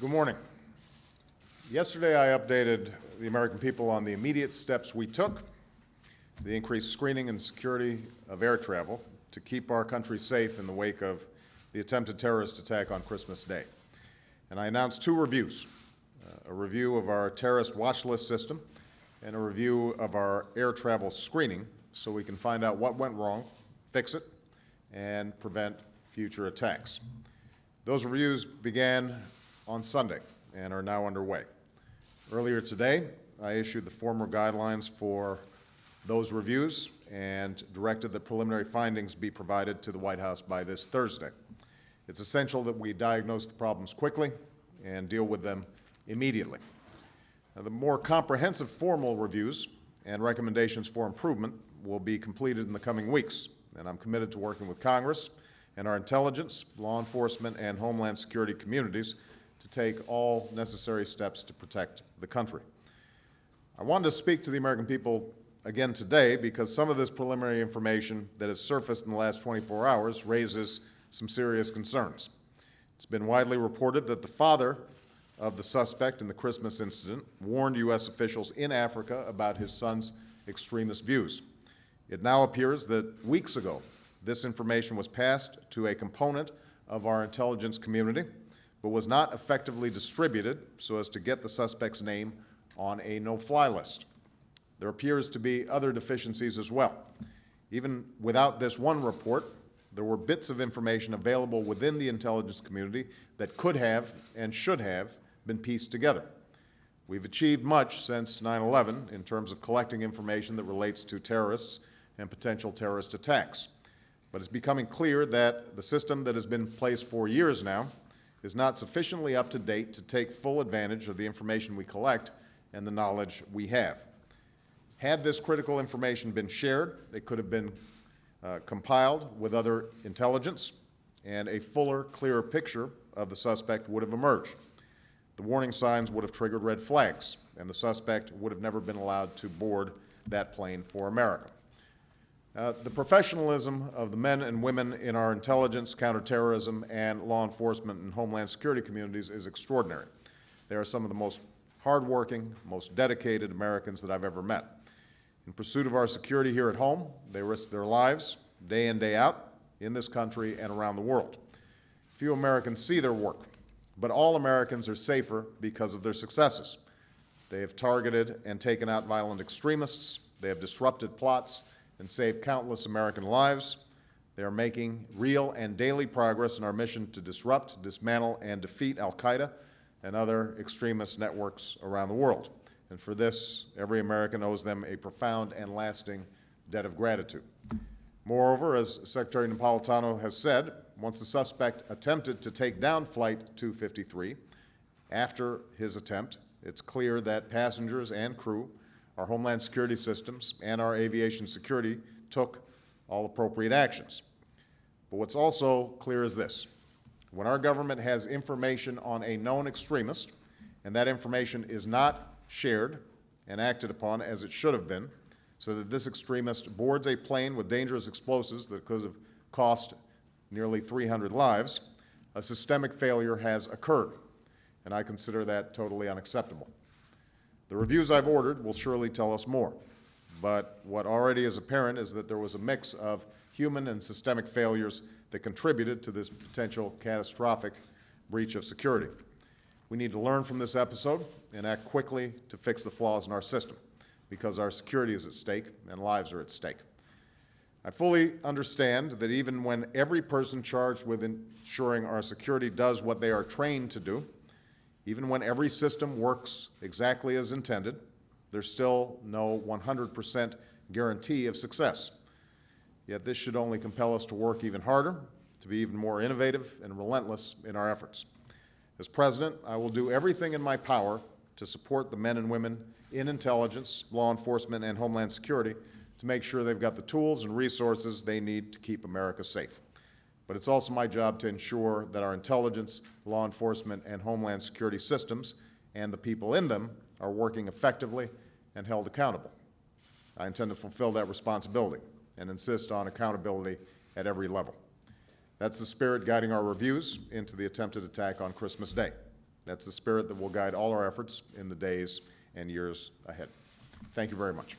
Good morning. Yesterday I updated the American people on the immediate steps we took, the increased screening and security of air travel to keep our country safe in the wake of the attempted terrorist attack on Christmas Day. And I announced two reviews, a review of our terrorist watch list system and a review of our air travel screening so we can find out what went wrong, fix it, and prevent future attacks. Those reviews began on Sunday and are now underway. Earlier today, I issued the formal guidelines for those reviews and directed that preliminary findings be provided to the White House by this Thursday. It's essential that we diagnose the problems quickly and deal with them immediately. Now, the more comprehensive formal reviews and recommendations for improvement will be completed in the coming weeks, and I'm committed to working with Congress and our intelligence, law enforcement, and homeland security communities to take all necessary steps to protect the country. I wanted to speak to the American people again today because some of this preliminary information that has surfaced in the last 24 hours raises some serious concerns. It's been widely reported that the father of the suspect in the Christmas incident warned U.S. officials in Africa about his son's extremist views. It now appears that weeks ago, this information was passed to a component of our intelligence community, but was not effectively distributed so as to get the suspect's name on a no-fly list. There appears to be other deficiencies as well. Even without this one report, there were bits of information available within the intelligence community that could have and should have been pieced together. We've achieved much since 9/11 in terms of collecting information that relates to terrorists and potential terrorist attacks. But it's becoming clear that the system that has been in place for years now is not sufficiently up to date to take full advantage of the information we collect and the knowledge we have. Had this critical information been shared, it could have been compiled with other intelligence, and a fuller, clearer picture of the suspect would have emerged. The warning signs would have triggered red flags, and the suspect would have never been allowed to board that plane for America. The professionalism of the men and women in our intelligence, counterterrorism, and law enforcement and homeland security communities is extraordinary. They are some of the most hardworking, most dedicated Americans that I've ever met. In pursuit of our security here at home, they risk their lives day in, day out in this country and around the world. Few Americans see their work, but all Americans are safer because of their successes. They have targeted and taken out violent extremists. They have disrupted plots and saved countless American lives. They are making real and daily progress in our mission to disrupt, dismantle, and defeat al-Qaeda and other extremist networks around the world. And for this, every American owes them a profound and lasting debt of gratitude. Moreover, as Secretary Napolitano has said, once the suspect attempted to take down Flight 253, after his attempt, it's clear that passengers and crew, our homeland security systems, and our aviation security took all appropriate actions. But what's also clear is this. When our government has information on a known extremist, and that information is not shared and acted upon as it should have been, so that this extremist boards a plane with dangerous explosives that could have cost nearly 300 lives, a systemic failure has occurred, and I consider that totally unacceptable. The reviews I've ordered will surely tell us more, but what already is apparent is that there was a mix of human and systemic failures that contributed to this potential catastrophic breach of security. We need to learn from this episode and act quickly to fix the flaws in our system, because our security is at stake and lives are at stake. I fully understand that even when every person charged with ensuring our security does what they are trained to do, even when every system works exactly as intended, there's still no 100% guarantee of success. Yet this should only compel us to work even harder, to be even more innovative and relentless in our efforts. As President, I will do everything in my power to support the men and women in intelligence, law enforcement, and homeland security to make sure they've got the tools and resources they need to keep America safe. But it's also my job to ensure that our intelligence, law enforcement, and homeland security systems and the people in them are working effectively and held accountable. I intend to fulfill that responsibility and insist on accountability at every level. That's the spirit guiding our reviews into the attempted attack on Christmas Day. That's the spirit that will guide all our efforts in the days and years ahead. Thank you very much.